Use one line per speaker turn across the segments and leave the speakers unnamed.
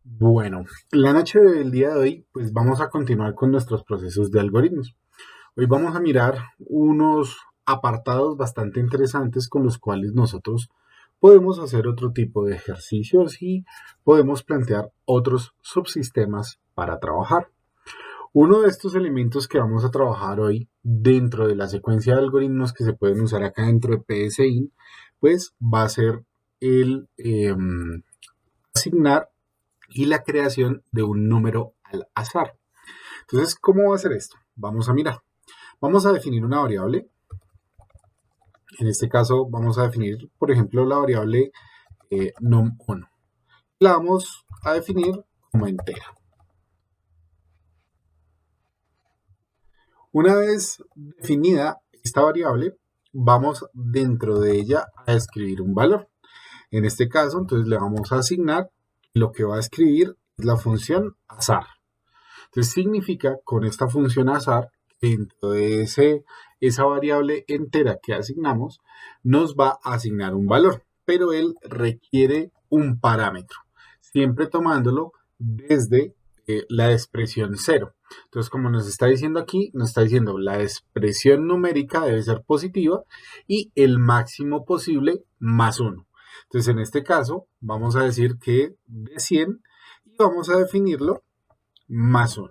Bueno, la noche del día de hoy, pues vamos a continuar con nuestros procesos de algoritmos. Hoy vamos a mirar unos apartados bastante interesantes con los cuales nosotros podemos hacer otro tipo de ejercicios y podemos plantear otros subsistemas para trabajar. Uno de estos elementos que vamos a trabajar hoy dentro de la secuencia de algoritmos que se pueden usar acá dentro de PSI, pues va a ser el asignar y la creación de un número al azar. Entonces, ¿cómo va a ser esto? Vamos a mirar. Vamos a definir una variable. En este caso, vamos a definir, por ejemplo, la variable num1. La vamos a definir como entera. Una vez definida esta variable, vamos dentro de ella a escribir un valor. En este caso, entonces le vamos a asignar lo que va a escribir es la función azar. Entonces significa con esta función azar, dentro de esa variable entera que asignamos, nos va a asignar un valor, pero él requiere un parámetro, siempre tomándolo desde la expresión cero. Entonces, como nos está diciendo aquí, nos está diciendo la expresión numérica debe ser positiva y el máximo posible más 1. Entonces, en este caso, vamos a decir que de 100 y vamos a definirlo más 1.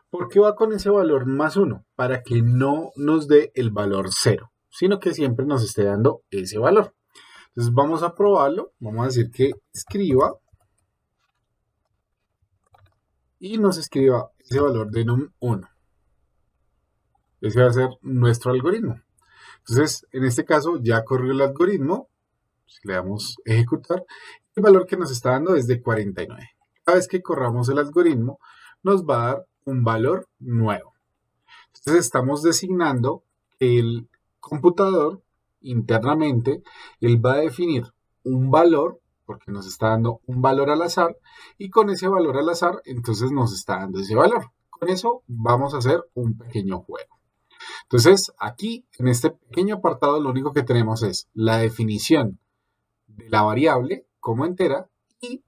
¿Por qué va con ese valor más 1? Para que no nos dé el valor cero, sino que siempre nos esté dando ese valor. Entonces vamos a probarlo, vamos a decir que escriba y nos escriba ese valor de num1. Ese va a ser nuestro algoritmo. Entonces, en este caso ya corrió el algoritmo, le damos ejecutar, el valor que nos está dando es de 49. Cada vez que corramos el algoritmo, nos va a dar un valor nuevo. Entonces estamos designando el computador internamente, él va a definir un valor, porque nos está dando un valor al azar, y con ese valor al azar, entonces nos está dando ese valor. Con eso vamos a hacer un pequeño juego. Entonces, aquí, en este pequeño apartado, lo único que tenemos es la definición de la variable como entera y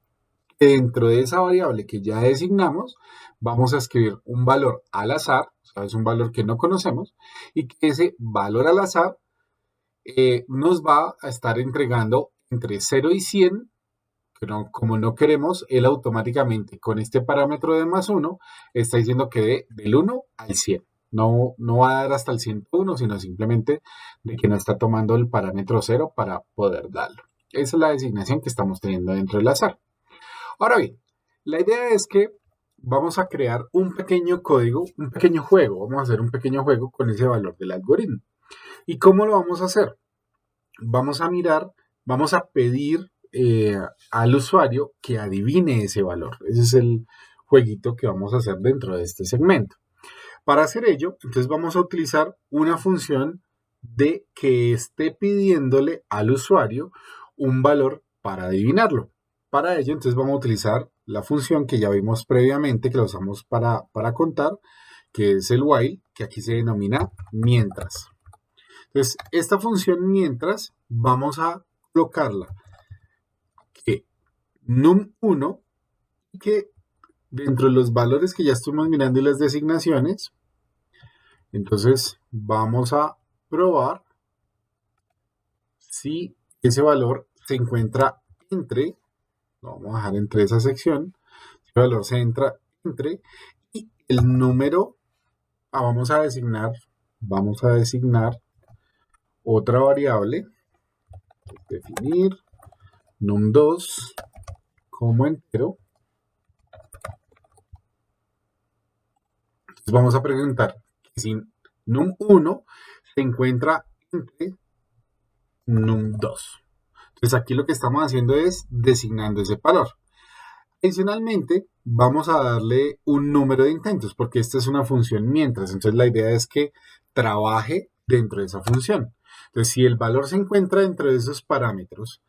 dentro de esa variable que ya designamos, vamos a escribir un valor al azar, o sea, es un valor que no conocemos, y que ese valor al azar nos va a estar entregando entre 0 y 100, que no, como no queremos, él automáticamente con este parámetro de más 1 está diciendo que del 1 al 100. No, no va a dar hasta el 101, sino simplemente de que no está tomando el parámetro 0 para poder darlo. Esa es la designación que estamos teniendo dentro del azar. Ahora bien, la idea es que vamos a crear un pequeño código, un pequeño juego. Vamos a hacer un pequeño juego con ese valor del algoritmo. ¿Y cómo lo vamos a hacer? Vamos a mirar, vamos a pedir al usuario que adivine ese valor. Ese es el jueguito que vamos a hacer dentro de este segmento. Para hacer ello, entonces vamos a utilizar una función de que esté pidiéndole al usuario un valor para adivinarlo. Para ello, entonces vamos a utilizar la función que ya vimos previamente, que la usamos para contar, que es el while, que aquí se denomina mientras. Entonces, esta función mientras vamos a colocarla que num1, que dentro de los valores que ya estuvimos mirando y las designaciones, entonces vamos a probar si ese valor se encuentra entre, lo vamos a dejar entre esa sección, ese valor se entra entre y el número, vamos a designar otra variable, definir num2 como entero. Entonces vamos a preguntar si num1 se encuentra entre num2. Entonces aquí lo que estamos haciendo es designando ese valor. Adicionalmente, vamos a darle un número de intentos, porque esta es una función mientras. Entonces la idea es que trabaje dentro de esa función. Entonces, si el valor se encuentra dentro de esos parámetros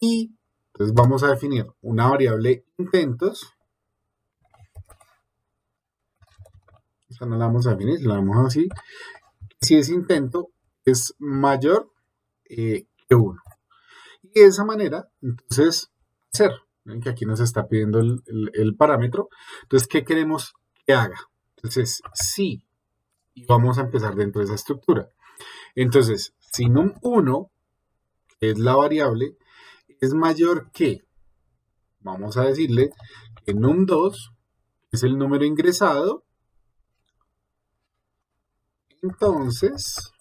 y entonces vamos a definir una variable intentos. O sea, no la vamos a definir, la damos así. Si ese intento es mayor que 1. Y de esa manera, entonces, hacer. Ven que aquí nos está pidiendo el parámetro. Entonces, ¿qué queremos que haga? Entonces, sí, y vamos a empezar dentro de esa estructura. Entonces, si num1, que es la variable, es mayor que, vamos a decirle que num2 es el número ingresado, entonces,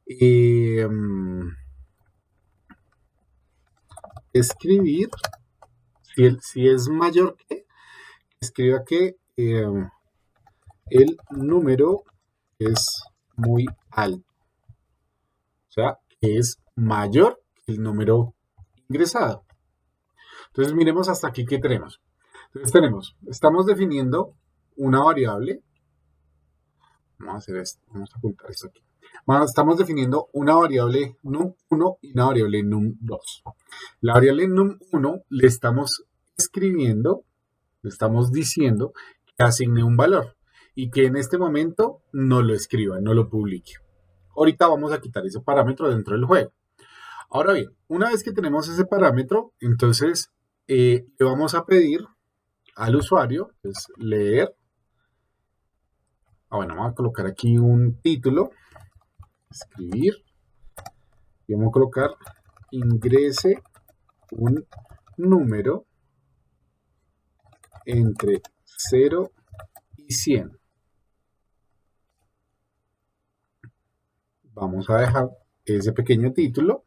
eh, escribir, si es mayor que, escriba que el número es muy alto. O sea, que es mayor que el número ingresado. Entonces, miremos hasta aquí qué tenemos. Entonces, estamos definiendo una variable. Vamos a hacer esto, vamos a ocultar esto aquí. Estamos definiendo una variable num1 y una variable num2. La variable num1 le estamos escribiendo, le estamos diciendo que asigne un valor y que en este momento no lo escriba, no lo publique. Ahorita vamos a quitar ese parámetro dentro del juego. Ahora bien, una vez que tenemos ese parámetro, entonces le vamos a pedir al usuario, pues, leer. Bueno, vamos a colocar aquí un título, escribir, y vamos a colocar ingrese un número entre 0 y 100. Vamos a dejar ese pequeño título,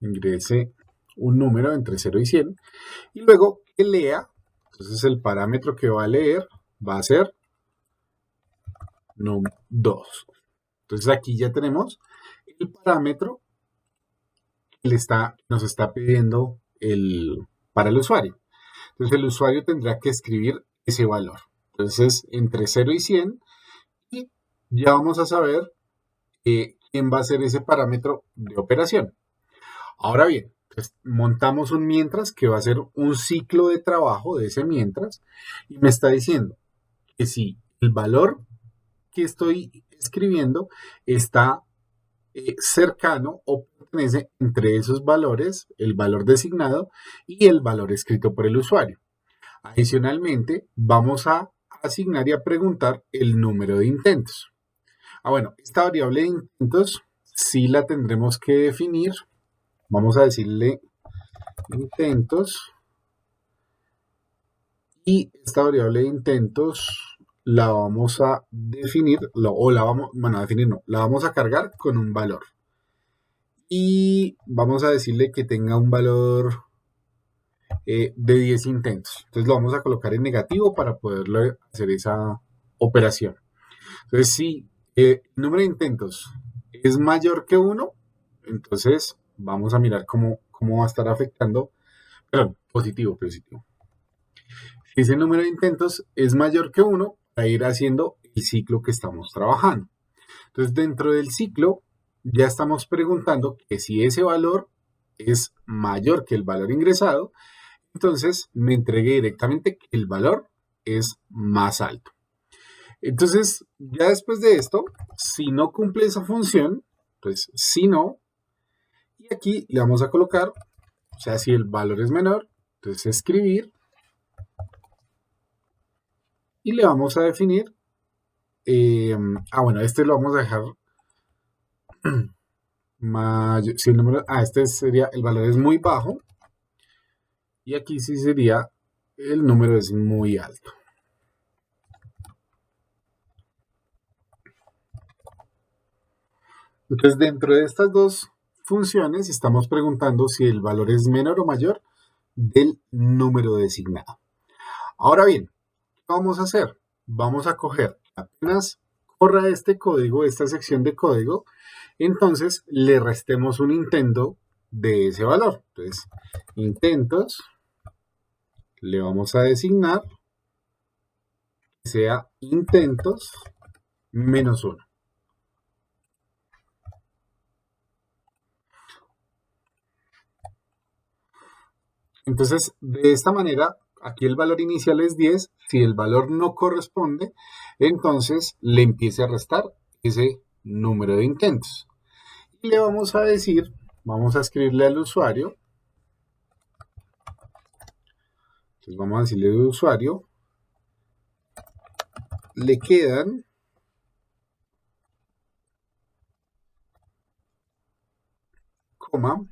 ingrese un número entre 0 y 100, y luego que lea. Entonces el parámetro que va a leer va a ser num2. Entonces aquí ya tenemos el parámetro que nos está pidiendo para el usuario. Entonces el usuario tendrá que escribir ese valor. Entonces entre 0 y 100, y ya vamos a saber quién va a ser ese parámetro de operación. Ahora bien, pues montamos un mientras que va a ser un ciclo de trabajo de ese mientras, y me está diciendo que si el valor que estoy escribiendo está cercano o pertenece entre esos valores, el valor designado y el valor escrito por el usuario. Adicionalmente, vamos a asignar y a preguntar el número de intentos. Bueno, esta variable de intentos sí la tendremos que definir. Vamos a decirle intentos, y esta variable de intentos la vamos a definir, la vamos a cargar con un valor. Y vamos a decirle que tenga un valor de 10 intentos. Entonces lo vamos a colocar en negativo para poderlo hacer esa operación. Entonces, si el número de intentos es mayor que 1, entonces vamos a mirar cómo va a estar afectando. Perdón, positivo. Si ese número de intentos es mayor que 1, va a ir haciendo el ciclo que estamos trabajando. Entonces, dentro del ciclo, ya estamos preguntando que si ese valor es mayor que el valor ingresado, entonces me entregue directamente que el valor es más alto. Entonces, ya después de esto, si no cumple esa función, pues si no, y aquí le vamos a colocar, o sea, si el valor es menor, entonces escribir, y le vamos a definir, este lo vamos a dejar si el número, este sería, el valor es muy bajo, y aquí sí sería, el número es muy alto. Entonces, dentro de estas dos funciones, estamos preguntando si el valor es menor o mayor del número designado. Ahora bien, ¿qué vamos a hacer? Vamos a coger, apenas corra este código, esta sección de código, entonces le restemos un intento de ese valor. Entonces, intentos, le vamos a designar que sea intentos menos 1. Entonces, de esta manera, aquí el valor inicial es 10. Si el valor no corresponde, entonces le empiece a restar ese número de intentos. Y le vamos a decir, vamos a escribirle al usuario. Entonces vamos a decirle al usuario, le quedan coma,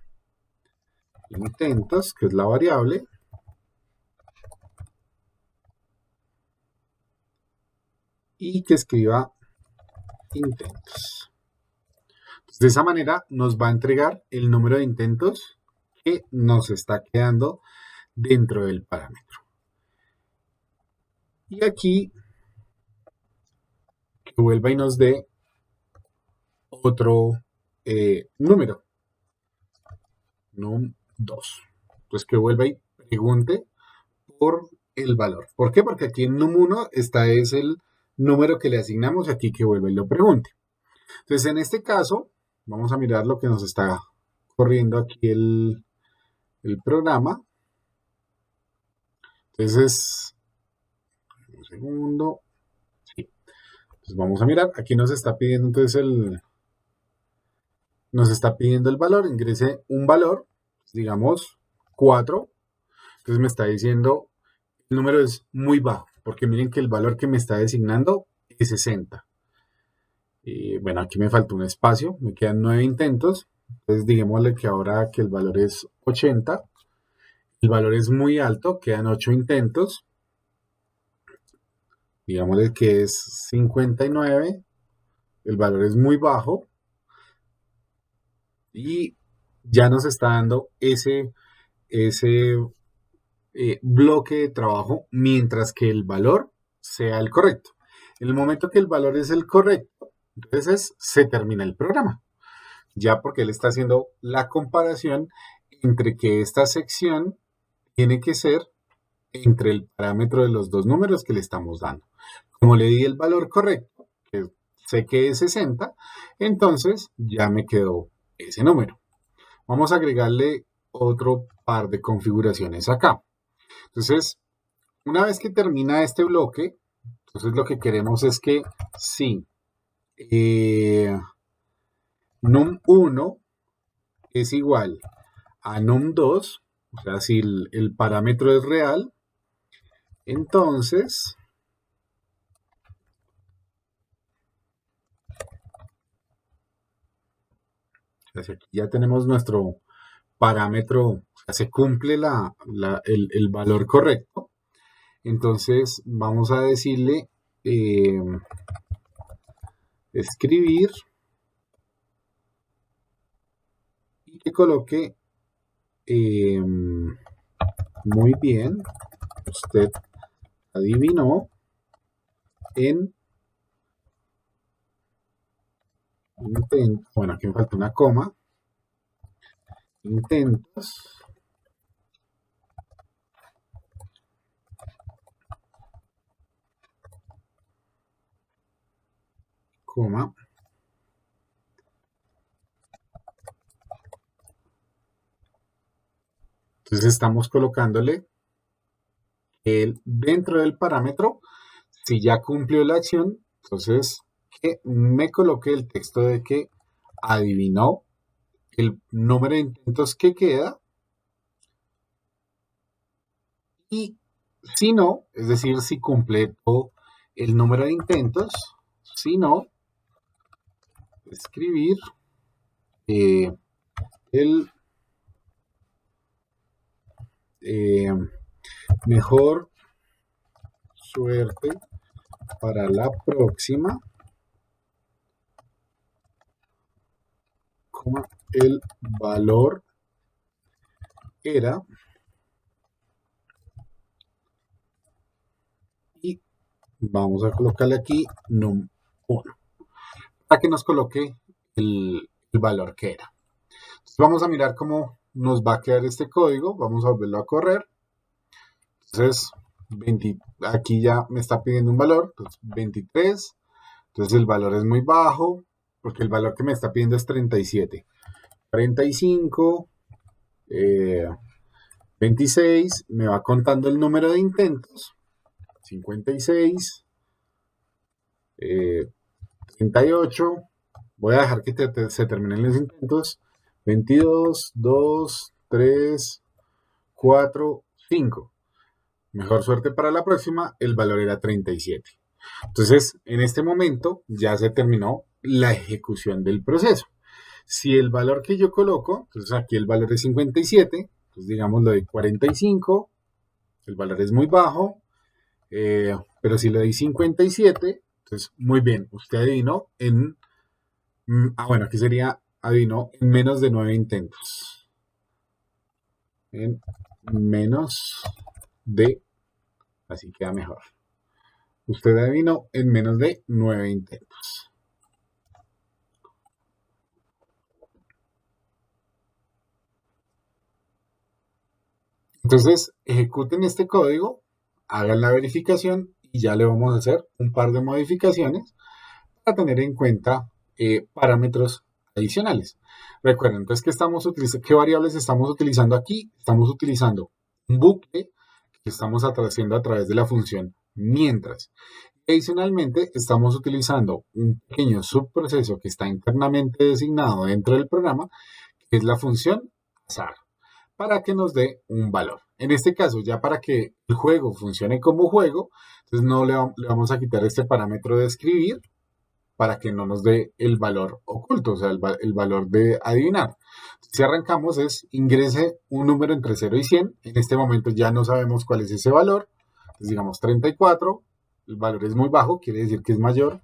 intentos, que es la variable, y que escriba intentos. Entonces, de esa manera nos va a entregar el número de intentos que nos está quedando dentro del parámetro. Y aquí que vuelva y nos dé otro número, num2. Entonces que vuelva y pregunte por el valor. ¿Por qué? Porque aquí en num1 está es el número que le asignamos, aquí que vuelva y lo pregunte. Entonces en este caso vamos a mirar lo que nos está corriendo aquí el programa. Entonces, un segundo. Sí. Entonces vamos a mirar. Aquí nos está pidiendo entonces nos está pidiendo el valor. Ingrese un valor, digamos 4. Entonces me está diciendo el número es muy bajo, porque miren que el valor que me está designando es 60. Y bueno, aquí me falta un espacio, me quedan 9 intentos. Entonces digámosle que ahora que el valor es 80, el valor es muy alto, quedan 8 intentos. Digámosle que es 59, el valor es muy bajo y ya nos está dando ese bloque de trabajo mientras que el valor sea el correcto. En el momento que el valor es el correcto, entonces se termina el programa. Ya porque él está haciendo la comparación entre que esta sección tiene que ser entre el parámetro de los dos números que le estamos dando. Como le di el valor correcto, que sé que es 60, entonces ya me quedó ese número. Vamos a agregarle otro par de configuraciones acá. Entonces, una vez que termina este bloque, entonces lo que queremos es que si num1 es igual a num2, o sea, si el parámetro es real, entonces aquí ya tenemos nuestro parámetro, o sea, se cumple el valor correcto. Entonces vamos a decirle escribir y que coloque muy bien, usted adivinó en intento, bueno, aquí me falta una coma, intentos, coma, entonces estamos colocándole dentro del parámetro, si ya cumplió la acción, entonces que me coloque el texto de que adivinó el número de intentos que queda y si no, es decir, si completó el número de intentos, si no, escribir el mejor suerte para la próxima, el valor era y vamos a colocarle aquí num1 para que nos coloque el valor que era. Entonces vamos a mirar cómo nos va a quedar este código, vamos a volverlo a correr. Entonces 20, aquí ya me está pidiendo un valor, entonces 23, entonces el valor es muy bajo porque el valor que me está pidiendo es 37. 45, 26, me va contando el número de intentos, 56, 38, Voy a dejar que se terminen los intentos. 22, 2, 3, 4, 5. Mejor suerte para la próxima, el valor era 37. Entonces, en este momento ya se terminó la ejecución del proceso. Si el valor que yo coloco, entonces aquí el valor es 57, entonces digamos lo de 45, el valor es muy bajo, pero si le doy 57, entonces muy bien, usted adivinó en, bueno, aquí sería adivinó en menos de 9 intentos. En menos de, así queda mejor. Usted adivinó en menos de 9 intentos. Entonces, ejecuten este código, hagan la verificación y ya le vamos a hacer un par de modificaciones para tener en cuenta parámetros adicionales. Recuerden, entonces, ¿qué variables estamos utilizando aquí? Estamos utilizando un bucle que estamos haciendo a través de la función mientras. Adicionalmente, estamos utilizando un pequeño subproceso que está internamente designado dentro del programa, que es la función azar, para que nos dé un valor. En este caso, ya para que el juego funcione como juego, entonces no le vamos a quitar este parámetro de escribir para que no nos dé el valor oculto, o sea, el valor de adivinar. Si arrancamos es ingrese un número entre 0 y 100. En este momento ya no sabemos cuál es ese valor. Entonces digamos 34, el valor es muy bajo, quiere decir que es mayor.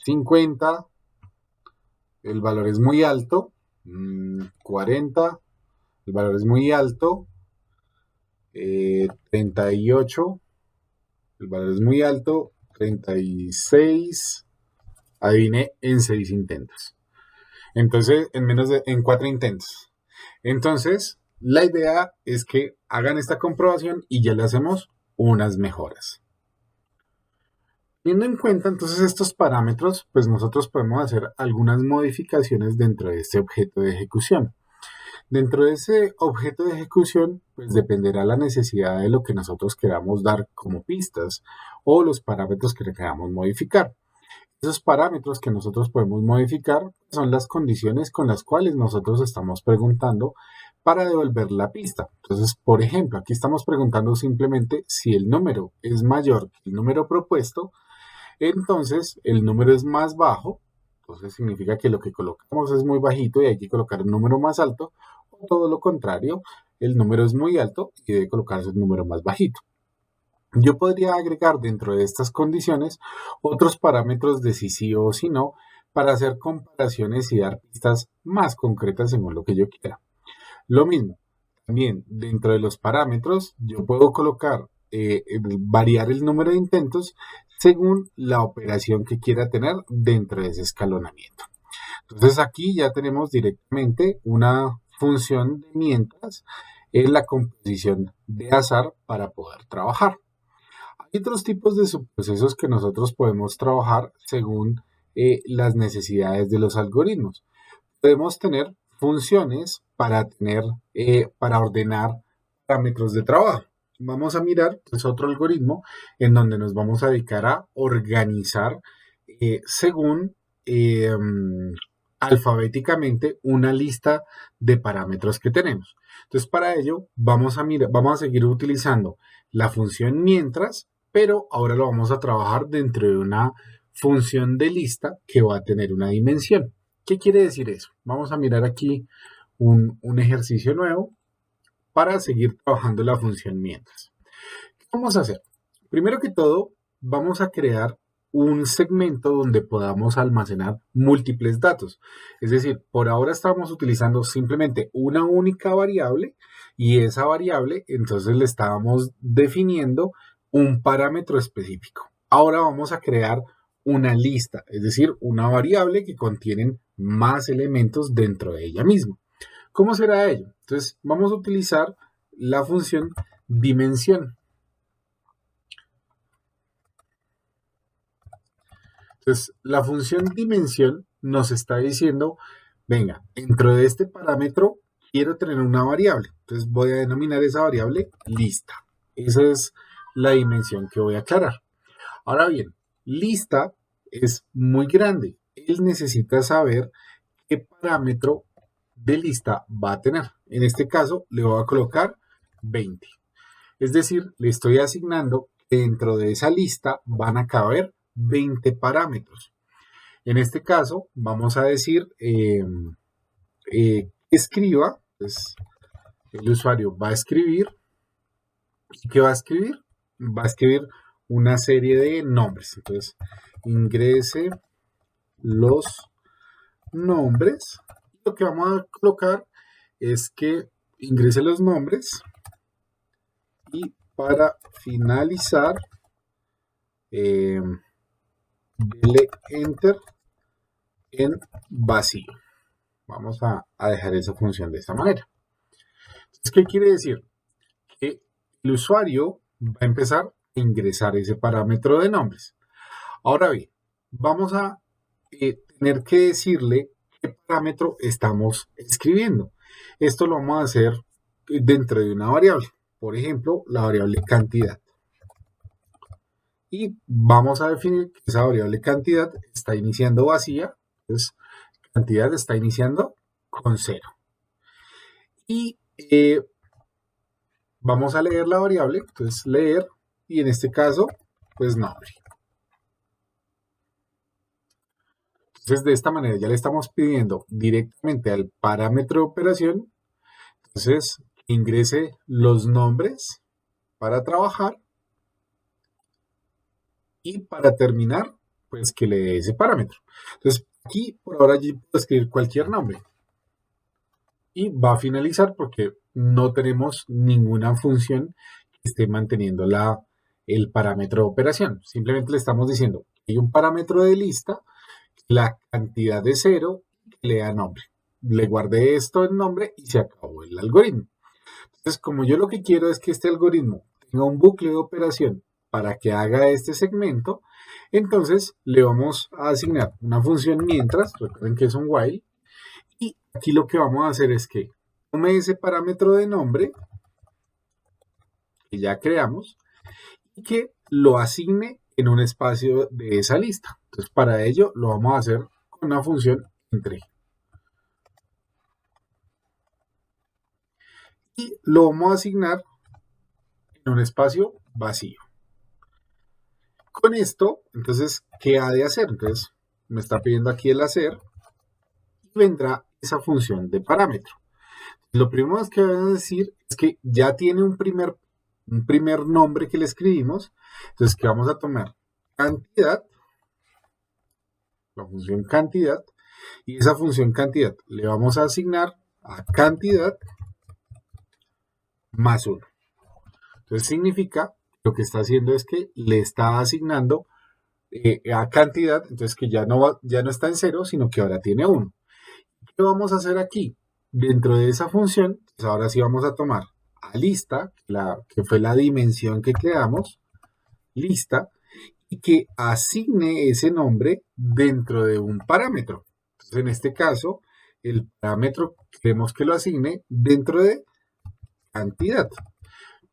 50, el valor es muy alto. 40, el valor es muy alto. 38, el valor es muy alto. 36, adiviné en 6 intentos. Entonces, en 4 intentos. Entonces, la idea es que hagan esta comprobación y ya le hacemos unas mejoras. Teniendo en cuenta entonces estos parámetros, pues nosotros podemos hacer algunas modificaciones dentro de este objeto de ejecución. Dentro de ese objeto de ejecución, pues dependerá la necesidad de lo que nosotros queramos dar como pistas o los parámetros que queramos modificar. Esos parámetros que nosotros podemos modificar son las condiciones con las cuales nosotros estamos preguntando para devolver la pista. Entonces, por ejemplo, aquí estamos preguntando simplemente si el número es mayor que el número propuesto, entonces el número es más bajo, entonces significa que lo que colocamos es muy bajito y hay que colocar un número más alto, o todo lo contrario, el número es muy alto y debe colocarse un número más bajito. Yo podría agregar dentro de estas condiciones otros parámetros de si sí o si no para hacer comparaciones y dar pistas más concretas según lo que yo quiera. Lo mismo, también dentro de los parámetros yo puedo colocar, variar el número de intentos según la operación que quiera tener dentro de ese escalonamiento. Entonces aquí ya tenemos directamente una función de mientras en la composición de azar para poder trabajar. Hay otros tipos de subprocesos que nosotros podemos trabajar según las necesidades de los algoritmos. Podemos tener funciones para ordenar parámetros de trabajo. Vamos a mirar, es otro algoritmo en donde nos vamos a dedicar a organizar según alfabéticamente una lista de parámetros que tenemos. Entonces, para ello vamos a seguir utilizando la función mientras, pero ahora lo vamos a trabajar dentro de una función de lista que va a tener una dimensión. ¿Qué quiere decir eso? Vamos a mirar aquí un ejercicio nuevo para seguir trabajando la función mientras. ¿Qué vamos a hacer? Primero que todo, vamos a crear un segmento donde podamos almacenar múltiples datos. Es decir, por ahora estamos utilizando simplemente una única variable y esa variable entonces le estábamos definiendo un parámetro específico. Ahora vamos a crear una lista, es decir, una variable que contienen más elementos dentro de ella misma. ¿Cómo será ello? Entonces vamos a utilizar la función dimensión. Entonces, la función dimensión nos está diciendo, venga, dentro de este parámetro quiero tener una variable. Entonces voy a denominar esa variable lista. Esa es la dimensión que voy a aclarar. Ahora bien, lista es muy grande. él necesita saber qué parámetro de lista va a tener. En este caso le voy a colocar 20. Es decir, le estoy asignando que dentro de esa lista van a caber 20 parámetros. En este caso vamos a decir escriba, pues el usuario va a escribir. ¿Y qué va a escribir? Va a escribir una serie de nombres. Entonces, ingrese los nombres. Lo que vamos a colocar es que ingrese los nombres y para finalizar, dele enter en vacío. Vamos a dejar esa función de esta manera. Entonces, ¿qué quiere decir? Que el usuario va a empezar a ingresar ese parámetro de nombres. Ahora bien, vamos a tener que decirle qué parámetro estamos escribiendo. Esto lo vamos a hacer dentro de una variable. Por ejemplo, la variable cantidad. Y vamos a definir que esa variable cantidad está iniciando vacía. Entonces, cantidad está iniciando con 0. Y vamos a leer la variable. Entonces, leer. Y en este caso, pues nombre. Entonces, de esta manera ya le estamos pidiendo directamente al parámetro de operación, entonces, que ingrese los nombres para trabajar y para terminar, pues que le dé ese parámetro. Entonces, aquí por ahora yo puedo escribir cualquier nombre y va a finalizar porque no tenemos ninguna función que esté manteniendo el parámetro de operación. Simplemente le estamos diciendo que hay un parámetro de lista, la cantidad de 0, que le da nombre. Le guardé esto en nombre y se acabó el algoritmo. Entonces, como yo lo que quiero es que este algoritmo tenga un bucle de operación para que haga este segmento, entonces le vamos a asignar una función mientras, recuerden que es un while, y aquí lo que vamos a hacer es que tome ese parámetro de nombre que ya creamos y que lo asigne en un espacio de esa lista. Entonces, para ello lo vamos a hacer con una función entre. Y lo vamos a asignar en un espacio vacío. Con esto, entonces, ¿qué ha de hacer? Entonces, me está pidiendo aquí el hacer y vendrá esa función de parámetro. Lo primero que voy a decir es que ya tiene un primer nombre que le escribimos. Entonces, que vamos a tomar cantidad, la función cantidad, y esa función cantidad le vamos a asignar a cantidad más 1. Entonces, significa lo que está haciendo es que le está asignando a cantidad, entonces que ya no está en 0, sino que ahora tiene 1. ¿Qué vamos a hacer aquí? Dentro de esa función, pues ahora sí vamos a tomar a lista, que fue la dimensión que creamos, lista, y que asigne ese nombre dentro de un parámetro. Entonces, en este caso, el parámetro queremos que lo asigne dentro de cantidad.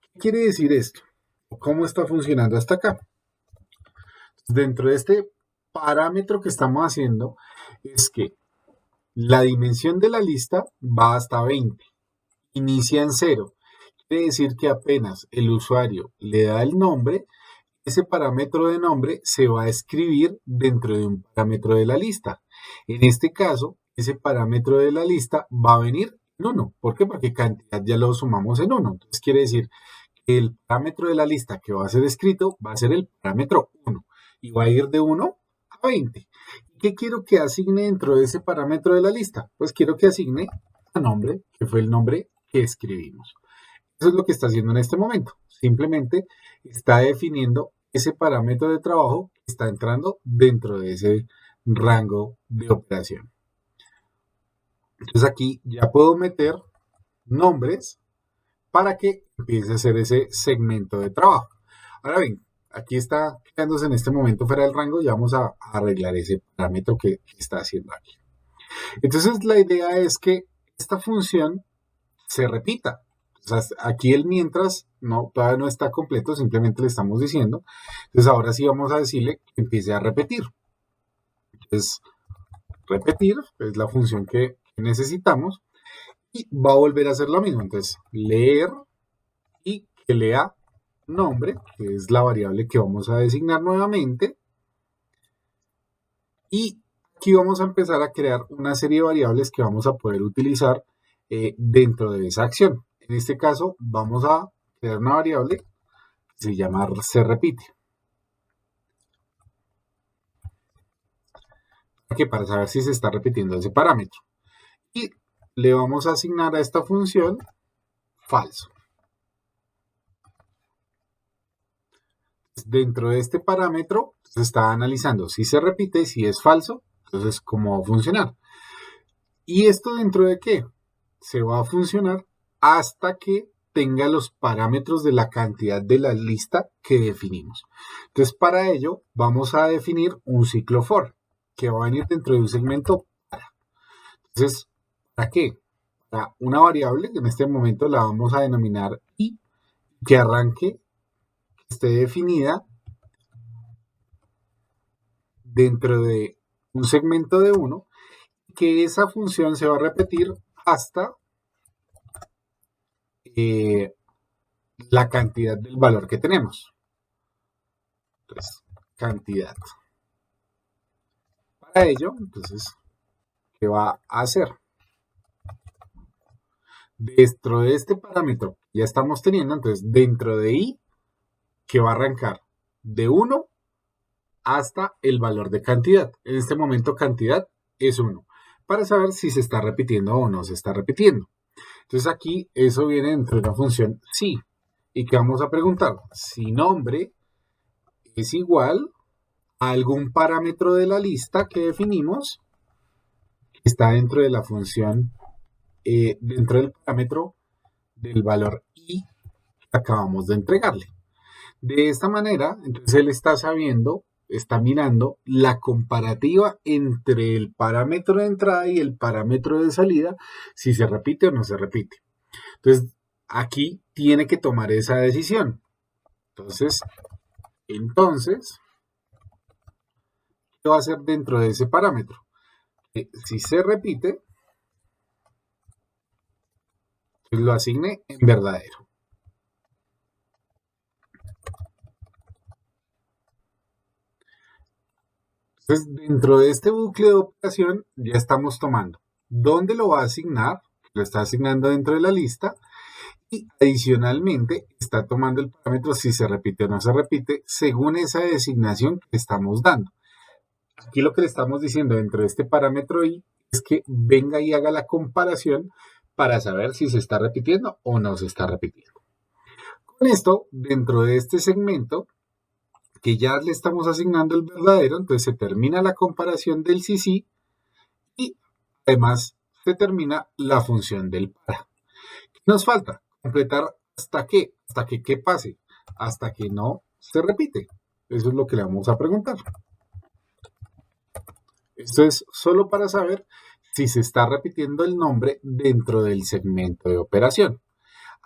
¿Qué quiere decir esto? ¿Cómo está funcionando hasta acá? Dentro de este parámetro que estamos haciendo es que la dimensión de la lista va hasta 20, inicia en 0. Quiere decir que apenas el usuario le da el nombre, ese parámetro de nombre se va a escribir dentro de un parámetro de la lista. En este caso, ese parámetro de la lista va a venir en 1. ¿Por qué? Porque cantidad ya lo sumamos en 1. Entonces quiere decir que el parámetro de la lista que va a ser escrito va a ser el parámetro 1 y va a ir de 1 a 20. ¿Qué quiero que asigne dentro de ese parámetro de la lista? Pues quiero que asigne a nombre, que fue el nombre que escribimos. Eso es lo que está haciendo en este momento. Simplemente está definiendo ese parámetro de trabajo que está entrando dentro de ese rango de operación. Entonces aquí ya puedo meter nombres para que empiece a hacer ese segmento de trabajo. Ahora bien, aquí está quedándose en este momento fuera del rango y vamos a arreglar ese parámetro que está haciendo aquí. Entonces la idea es que esta función se repita. O sea, aquí el mientras todavía no está completo, simplemente le estamos diciendo. Entonces ahora sí vamos a decirle que empiece a repetir. Entonces repetir, es la función que necesitamos, y va a volver a hacer lo mismo. Entonces, leer y que lea nombre, que es la variable que vamos a designar nuevamente, y aquí vamos a empezar a crear una serie de variables que vamos a poder utilizar dentro de esa acción. En este caso, vamos a crear una variable que se llama se repite. Para saber si se está repitiendo ese parámetro. Y le vamos a asignar a esta función falso. Dentro de este parámetro se está analizando si se repite, si es falso, entonces cómo va a funcionar. ¿Y esto dentro de qué? Se va a funcionar hasta que tenga los parámetros de la cantidad de la lista que definimos. Entonces, para ello, vamos a definir un ciclo for, que va a venir dentro de un segmento para. Entonces, ¿para qué? Para una variable que en este momento la vamos a denominar i, que arranque, que esté definida dentro de un segmento de 1, que esa función se va a repetir hasta la cantidad del valor que tenemos. Entonces, cantidad. Para ello, entonces, ¿qué va a hacer? Dentro de este parámetro ya estamos teniendo, entonces, dentro de i, que va a arrancar de 1 hasta el valor de cantidad. En este momento, cantidad es 1, para saber si se está repitiendo o no se está repitiendo. Entonces, aquí eso viene dentro de la función si. ¿Y qué vamos a preguntar? Si nombre es igual a algún parámetro de la lista que definimos, que está dentro de la función, dentro del parámetro del valor i que acabamos de entregarle. De esta manera, entonces él está sabiendo, está mirando la comparativa entre el parámetro de entrada y el parámetro de salida, si se repite o no se repite. Entonces, aquí tiene que tomar esa decisión. Entonces, ¿qué va a hacer dentro de ese parámetro? Si se repite, pues lo asigne en verdadero. Entonces, dentro de este bucle de operación ya estamos tomando dónde lo va a asignar, lo está asignando dentro de la lista, y adicionalmente está tomando el parámetro si se repite o no se repite según esa designación que estamos dando. Aquí lo que le estamos diciendo dentro de este parámetro i es que venga y haga la comparación para saber si se está repitiendo o no se está repitiendo. Con esto, dentro de este segmento, que ya le estamos asignando el verdadero, entonces se termina la comparación del sí y además se termina la función del para. ¿Qué nos falta? Completar hasta que qué pase, hasta que no se repite. Eso es lo que le vamos a preguntar. Esto es solo para saber si se está repitiendo el nombre dentro del segmento de operación.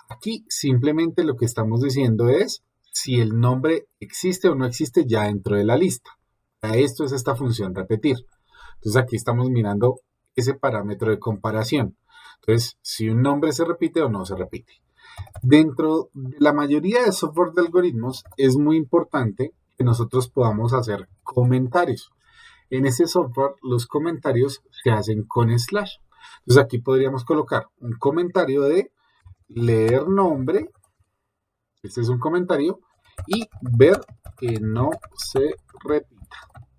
Aquí simplemente lo que estamos diciendo es si el nombre existe o no existe ya dentro de la lista. Para esto es esta función repetir. Entonces aquí estamos mirando ese parámetro de comparación. Entonces, si un nombre se repite o no se repite. Dentro de la mayoría de software de algoritmos es muy importante que nosotros podamos hacer comentarios. En ese software los comentarios se hacen con slash. Entonces aquí podríamos colocar un comentario de leer nombre, este es un comentario, y ver que no se repita.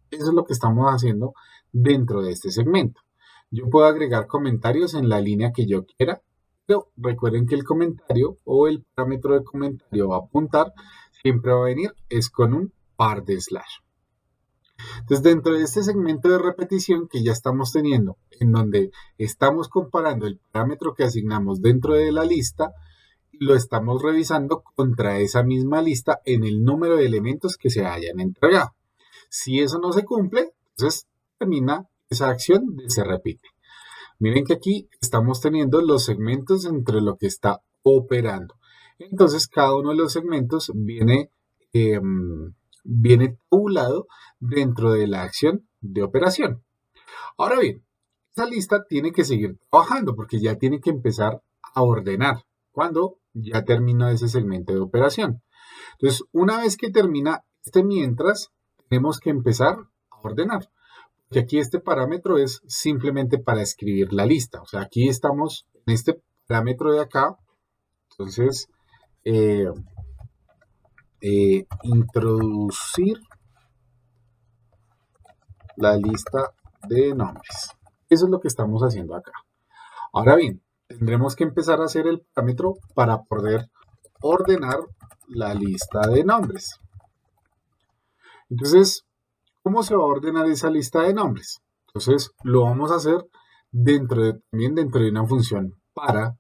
Eso es lo que estamos haciendo dentro de este segmento. Yo puedo agregar comentarios en la línea que yo quiera, pero recuerden que el comentario o el parámetro de comentario va a apuntar, siempre va a venir, es con un par de slash. Entonces, dentro de este segmento de repetición que ya estamos teniendo, en donde estamos comparando el parámetro que asignamos dentro de la lista, lo estamos revisando contra esa misma lista en el número de elementos que se hayan entregado. Si eso no se cumple, entonces termina esa acción de se repite. Miren que aquí estamos teniendo los segmentos entre lo que está operando. Entonces, cada uno de los segmentos viene tabulado dentro de la acción de operación. Ahora bien, esa lista tiene que seguir trabajando porque ya tiene que empezar a ordenar cuando ya terminó ese segmento de operación. Entonces, una vez que termina este mientras, tenemos que empezar a ordenar. Y aquí este parámetro es simplemente para escribir la lista. O sea, aquí estamos en este parámetro de acá. Entonces, eh, introducir la lista de nombres. Eso es lo que estamos haciendo acá. Ahora bien, tendremos que empezar a hacer el parámetro para poder ordenar la lista de nombres. Entonces, ¿cómo se va a ordenar esa lista de nombres? Entonces, lo vamos a hacer también dentro de una función para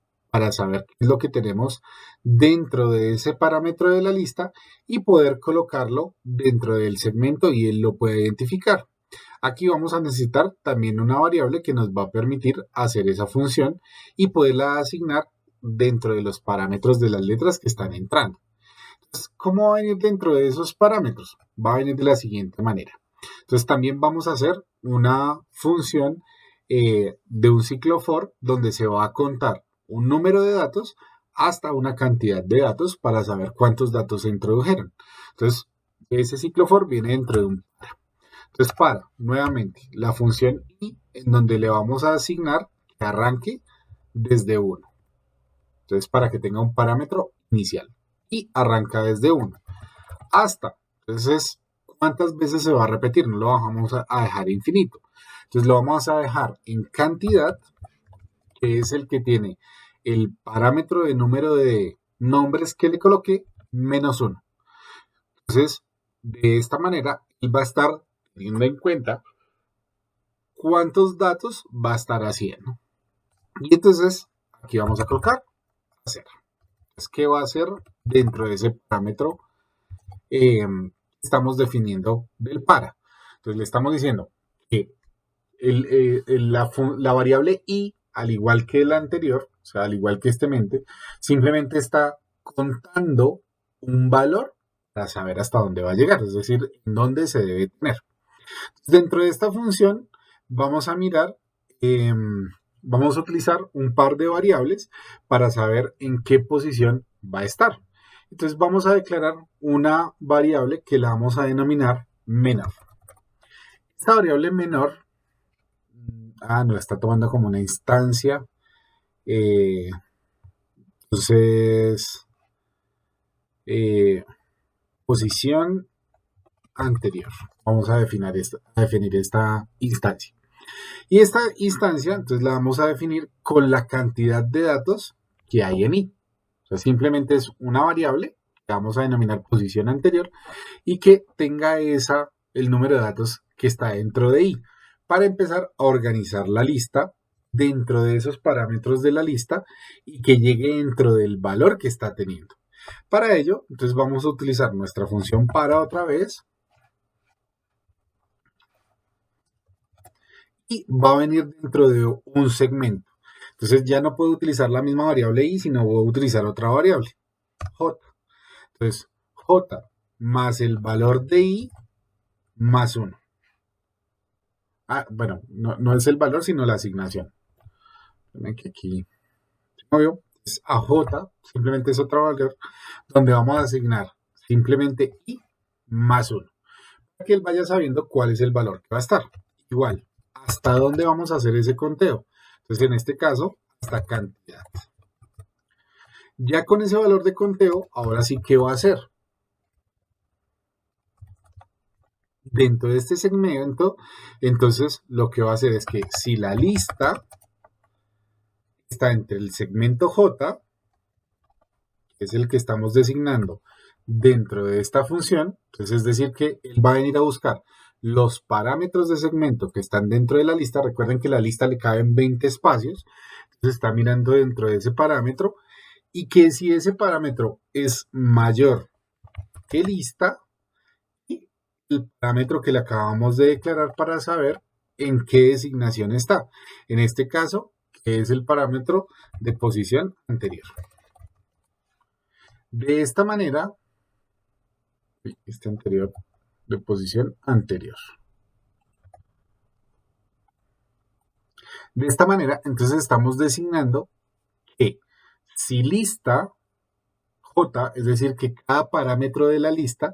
saber qué es lo que tenemos dentro de ese parámetro de la lista y poder colocarlo dentro del segmento y él lo puede identificar. Aquí vamos a necesitar también una variable que nos va a permitir hacer esa función y poderla asignar dentro de los parámetros de las letras que están entrando. ¿Cómo va a venir dentro de esos parámetros? Va a venir de la siguiente manera. Entonces también vamos a hacer una función de un ciclo for donde se va a contar un número de datos hasta una cantidad de datos para saber cuántos datos se introdujeron. Entonces ese ciclo for viene dentro de un para. Entonces nuevamente, la función i en donde le vamos a asignar que arranque desde 1. Entonces para que tenga un parámetro inicial y arranca desde 1 hasta. Entonces, ¿cuántas veces se va a repetir? No lo vamos a dejar infinito. Entonces lo vamos a dejar en cantidad, que es el que tiene el parámetro de número de nombres que le coloqué, menos 1. Entonces, de esta manera, él va a estar teniendo en cuenta cuántos datos va a estar haciendo. Y entonces, aquí vamos a colocar hacer. ¿Qué va a hacer dentro de ese parámetro? Estamos definiendo del para. Entonces le estamos diciendo que la variable i, al igual que la anterior, o sea, al igual que este mente, simplemente está contando un valor para saber hasta dónde va a llegar, es decir, en dónde se debe tener. Dentro de esta función vamos a mirar, vamos a utilizar un par de variables para saber en qué posición va a estar. Entonces vamos a declarar una variable que la vamos a denominar menor. Esta variable menor, nos está tomando como una instancia. Entonces, posición anterior. Vamos a definir esta instancia. Y esta instancia, entonces la vamos a definir con la cantidad de datos que hay en i. O sea, simplemente es una variable que vamos a denominar posición anterior y que tenga el número de datos que está dentro de i. Para empezar a organizar la lista dentro de esos parámetros de la lista y que llegue dentro del valor que está teniendo. Para ello, entonces vamos a utilizar nuestra función para otra vez. Y va a venir dentro de un segmento. Entonces ya no puedo utilizar la misma variable i, sino voy a utilizar otra variable, j. Entonces, j más el valor de i más 1. Bueno, no es el valor, sino la asignación. Que aquí es a j, simplemente es otro valor, donde vamos a asignar simplemente i más 1. Para que él vaya sabiendo cuál es el valor que va a estar. Igual, ¿hasta dónde vamos a hacer ese conteo? Entonces, en este caso, hasta cantidad. Ya con ese valor de conteo, ahora sí, ¿qué va a hacer? Dentro de este segmento, entonces lo que va a hacer es que si la lista está entre el segmento J, que es el que estamos designando dentro de esta función, entonces es decir que él va a venir a buscar los parámetros de segmento que están dentro de la lista. Recuerden que la lista le caben 20 espacios, entonces está mirando dentro de ese parámetro y que si ese parámetro es mayor que lista, y el parámetro que le acabamos de declarar para saber en qué designación está. En este caso, que es el parámetro de posición anterior. De esta manera, de posición anterior. De esta manera, entonces estamos designando que si lista J, es decir, que cada parámetro de la lista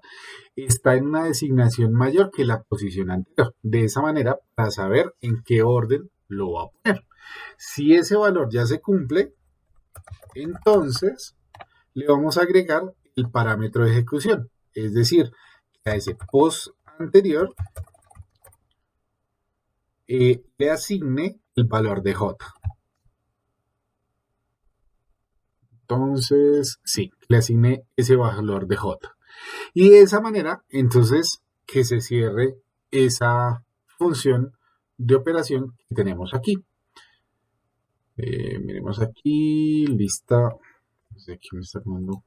está en una designación mayor que la posición anterior. De esa manera, para saber en qué orden lo va a poner. Si ese valor ya se cumple, entonces le vamos a agregar el parámetro de ejecución. Es decir, que a ese post anterior le asigne el valor de J. Entonces, sí, le asigne ese valor de J. Y de esa manera, entonces, que se cierre esa función de operación que tenemos aquí. Miremos aquí, lista. No sé, aquí me está tomando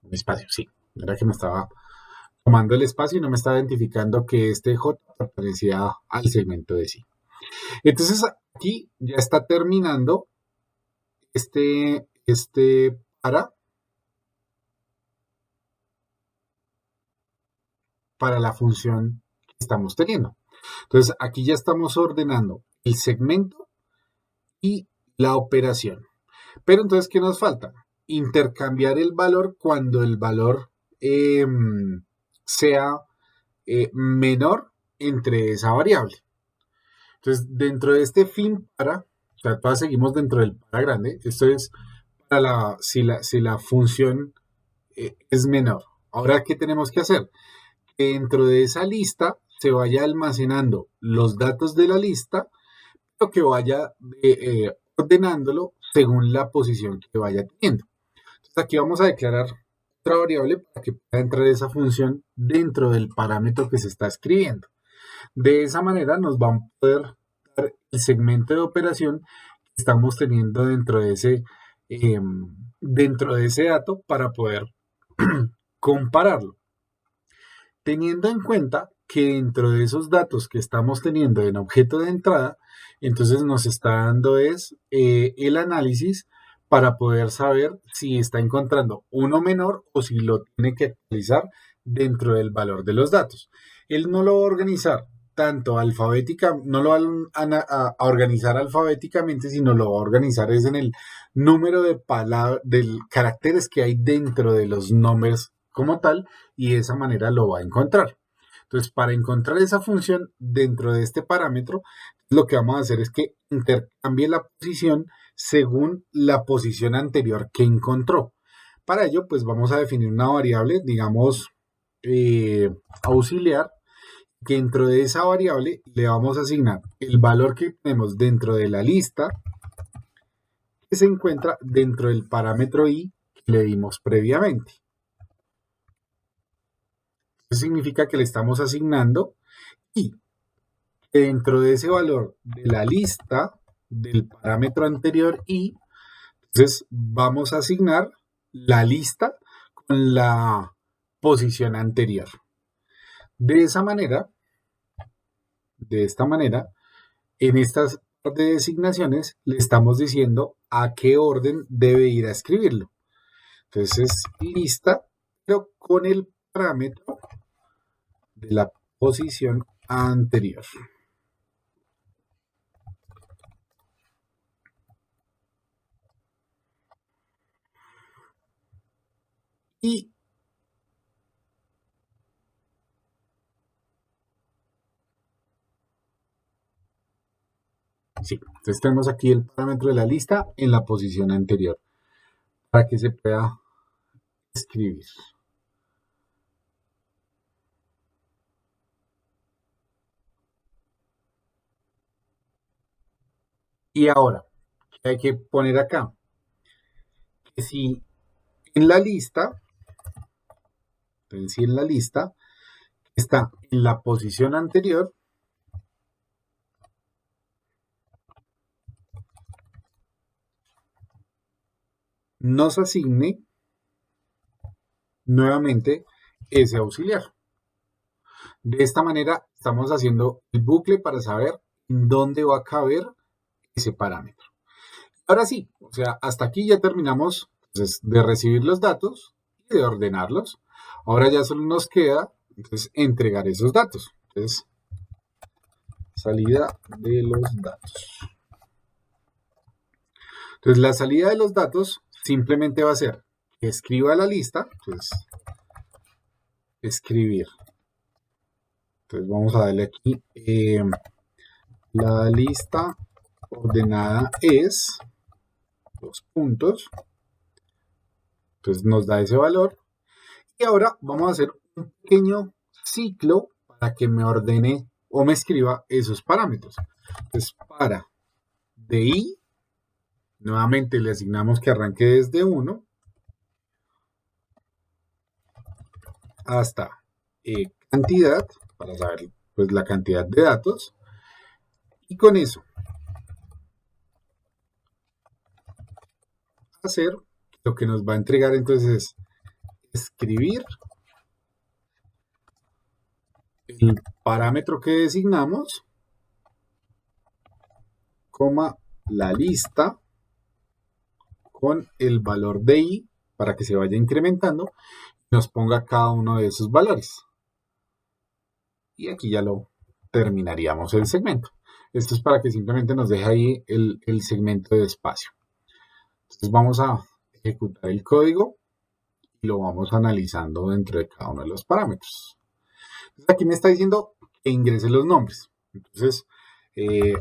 un espacio. Sí, era que me estaba tomando el espacio y no me estaba identificando que este J pertenecía al segmento de sí. Entonces, aquí ya está terminando este para la función que estamos teniendo. Entonces, aquí ya estamos ordenando el segmento y la operación. Pero entonces, ¿qué nos falta? Intercambiar el valor cuando el valor sea menor entre esa variable. Entonces, dentro de este fin para, o sea, todavía seguimos dentro del para grande, esto es para si la función es menor. Ahora, ¿qué tenemos que hacer? Que dentro de esa lista se vaya almacenando los datos de la lista, pero que vaya ordenándolo según la posición que vaya teniendo. Entonces, aquí vamos a declarar otra variable para que pueda entrar esa función dentro del parámetro que se está escribiendo. De esa manera nos va a poder dar el segmento de operación que estamos teniendo dentro de ese dato para poder compararlo. Teniendo en cuenta que dentro de esos datos que estamos teniendo en objeto de entrada, entonces nos está dando el análisis para poder saber si está encontrando uno menor o si lo tiene que actualizar dentro del valor de los datos. Él no lo va a organizar tanto no lo va a organizar alfabéticamente, sino lo va a organizar es en el número de caracteres que hay dentro de los nombres como tal, y de esa manera lo va a encontrar. Entonces, para encontrar esa función dentro de este parámetro, lo que vamos a hacer es que intercambie la posición según la posición anterior que encontró. Para ello, pues vamos a definir una variable, digamos, auxiliar, que dentro de esa variable le vamos a asignar el valor que tenemos dentro de la lista que se encuentra dentro del parámetro i que le dimos previamente. Eso significa que le estamos asignando y dentro de ese valor de la lista del parámetro anterior i, entonces vamos a asignar la lista con la posición anterior. De esta manera, en estas de designaciones le estamos diciendo a qué orden debe ir a escribirlo. Entonces, lista, pero con el parámetro de la posición anterior. Y sí, entonces tenemos aquí el parámetro de la lista en la posición anterior para que se pueda escribir. Y ahora, ¿qué hay que poner acá? Que si en la lista, entonces si en la lista está en la posición anterior, nos asigne nuevamente ese auxiliar. De esta manera estamos haciendo el bucle para saber dónde va a caber ese parámetro. Ahora sí, o sea, hasta aquí ya terminamos entonces, de recibir los datos y de ordenarlos. Ahora ya solo nos queda entonces, entregar esos datos. Entonces, salida de los datos. Entonces la salida de los datos simplemente va a ser que escriba la lista, entonces escribir. Entonces vamos a darle aquí, la lista ordenada es, los puntos, entonces nos da ese valor. Y ahora vamos a hacer un pequeño ciclo para que me ordene o me escriba esos parámetros. Entonces para DI, nuevamente le asignamos que arranque desde 1 hasta cantidad, para saber pues la cantidad de datos. Y con eso hacer, lo que nos va a entregar entonces es escribir el parámetro que designamos, coma, la lista con el valor de i para que se vaya incrementando y nos ponga cada uno de esos valores. Y aquí ya lo terminaríamos el segmento. Esto es para que simplemente nos deje ahí el segmento de espacio. Entonces vamos a ejecutar el código y lo vamos analizando dentro de cada uno de los parámetros. Entonces aquí me está diciendo que ingrese los nombres. Entonces,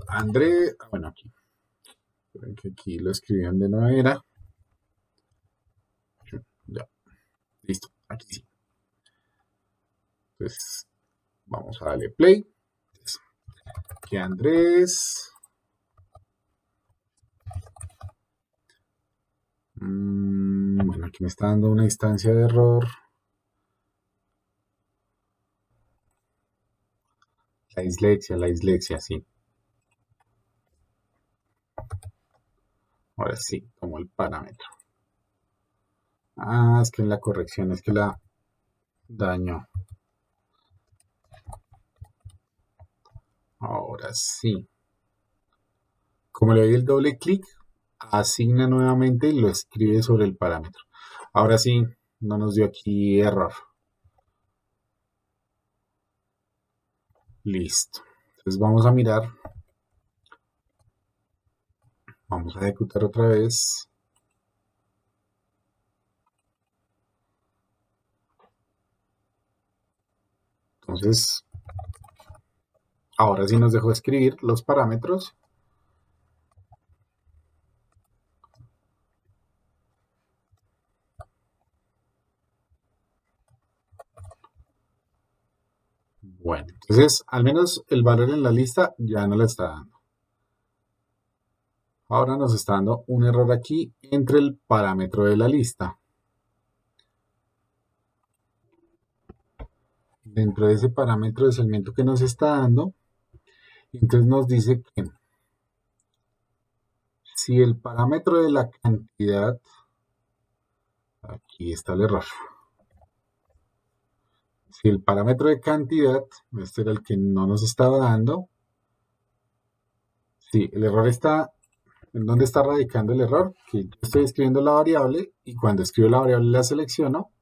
André, bueno, aquí lo escribían de nueva era. Ya, listo, aquí sí. Entonces, vamos a darle play. Entonces, que Andrés. Bueno, aquí me está dando una instancia de error. La dislexia, sí. Ahora sí, tomo el parámetro. Ah, es que en la corrección es que la daño. Ahora sí. Como le doy el doble clic, asigna nuevamente y lo escribe sobre el parámetro. Ahora sí, no nos dio aquí error. Listo. Entonces vamos a mirar. Vamos a ejecutar otra vez. Entonces, ahora sí nos dejó escribir los parámetros. Bueno, entonces al menos el valor en la lista ya no le está dando. Ahora nos está dando un error aquí entre el parámetro de la lista. Dentro de ese parámetro de segmento que nos está dando, entonces nos dice que si el parámetro de la cantidad, aquí está el error. Si el parámetro de cantidad, este era el que no nos estaba dando, sí, el error está, ¿en dónde está radicando el error? Que yo estoy escribiendo la variable y cuando escribo la variable la selecciono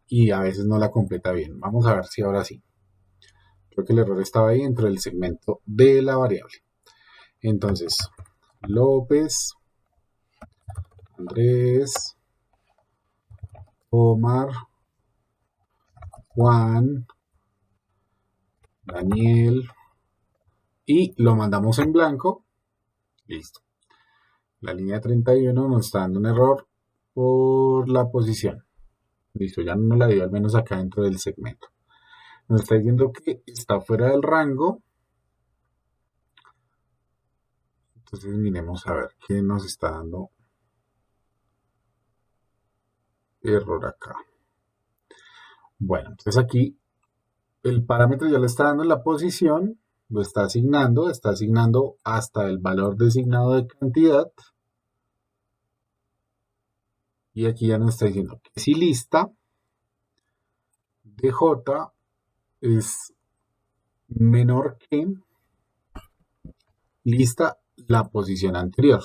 y a veces no la completa bien. Vamos a ver si ahora sí. Creo que el error estaba ahí dentro del segmento de la variable. Entonces, López, Andrés, Omar, Juan, Daniel, y lo mandamos en blanco. Listo. La línea 31 nos está dando un error por la posición. Listo, ya no la dio al menos acá dentro del segmento. Nos está diciendo que está fuera del rango. Entonces miremos a ver qué nos está dando error acá. Bueno, entonces aquí el parámetro ya le está dando la posición, lo está asignando hasta el valor designado de cantidad. Y aquí ya nos está diciendo que si lista de J es menor que lista la posición anterior.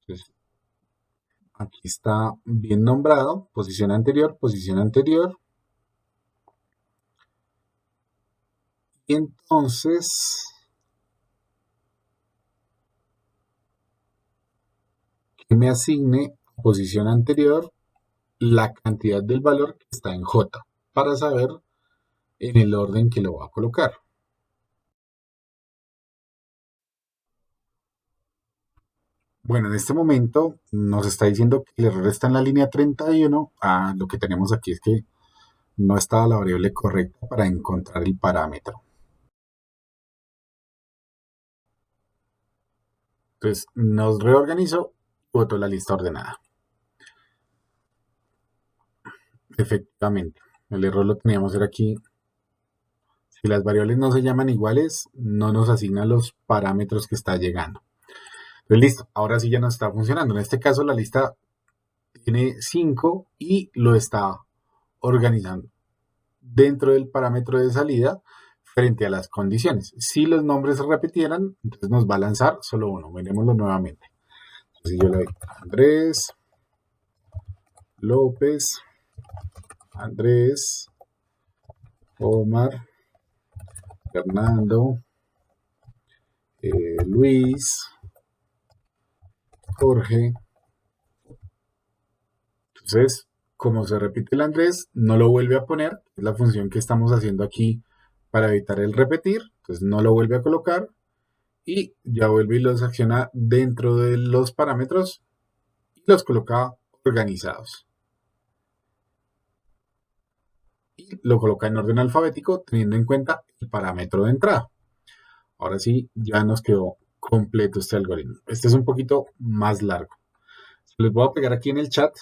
Entonces, aquí está bien nombrado, posición anterior, Y entonces, que me asigne a posición anterior la cantidad del valor que está en J para saber en el orden que lo va a colocar. Bueno, en este momento nos está diciendo que el error está en la línea 31. Lo que tenemos aquí es que no está la variable correcta para encontrar el parámetro. Entonces nos reorganizo y boto la lista ordenada. Efectivamente, el error lo teníamos era aquí. Si las variables no se llaman iguales, no nos asigna los parámetros que está llegando. Entonces, listo, ahora sí ya nos está funcionando. En este caso la lista tiene 5 y lo está organizando dentro del parámetro de salida frente a las condiciones. Si los nombres se repitieran, entonces nos va a lanzar solo uno. Veremoslo nuevamente. Entonces yo le doy Andrés, López, Andrés, Omar, Fernando, Luis, Jorge. Entonces, como se repite el Andrés, no lo vuelve a poner. Es la función que estamos haciendo aquí para evitar el repetir. Entonces no lo vuelve a colocar. Y ya vuelve y los acciona dentro de los parámetros y los coloca organizados. Y lo coloca en orden alfabético teniendo en cuenta el parámetro de entrada. Ahora sí, ya nos quedó completo este algoritmo. Este es un poquito más largo. Les voy a pegar aquí en el chat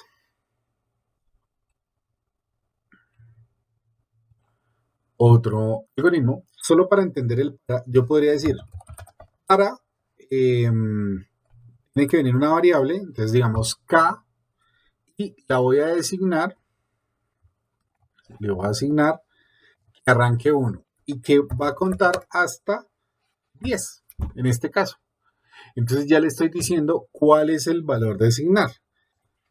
otro algoritmo, solo para entender yo podría decir, para, tiene que venir una variable, entonces digamos K, y la voy a designar, le voy a asignar que arranque 1 y que va a contar hasta 10, en este caso. Entonces ya le estoy diciendo cuál es el valor de asignar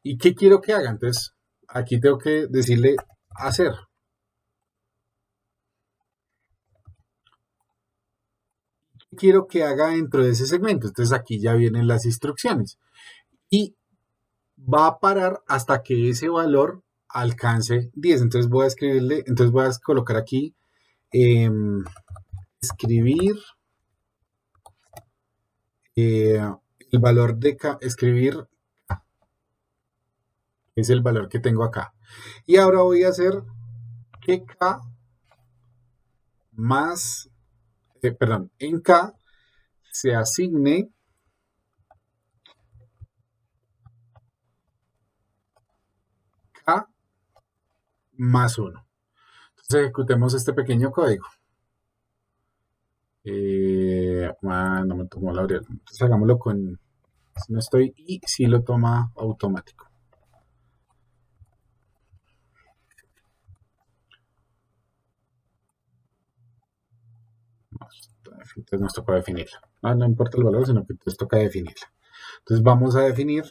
y qué quiero que haga. Entonces aquí tengo que decirle hacer. Quiero que haga dentro de ese segmento. Entonces aquí ya vienen las instrucciones. Y va a parar hasta que ese valor alcance 10. Entonces voy a escribirle, entonces voy a colocar aquí escribir eh, el valor de K, escribir es el valor que tengo acá. Y ahora voy a hacer que K más, perdón, en K se asigne K más 1. Entonces ejecutemos este pequeño código. No me tomó la variable. Entonces hagámoslo con, si no estoy, y si lo toma automático. Entonces nos toca definirla. No importa el valor, sino que entonces toca definirla. Entonces vamos a definir,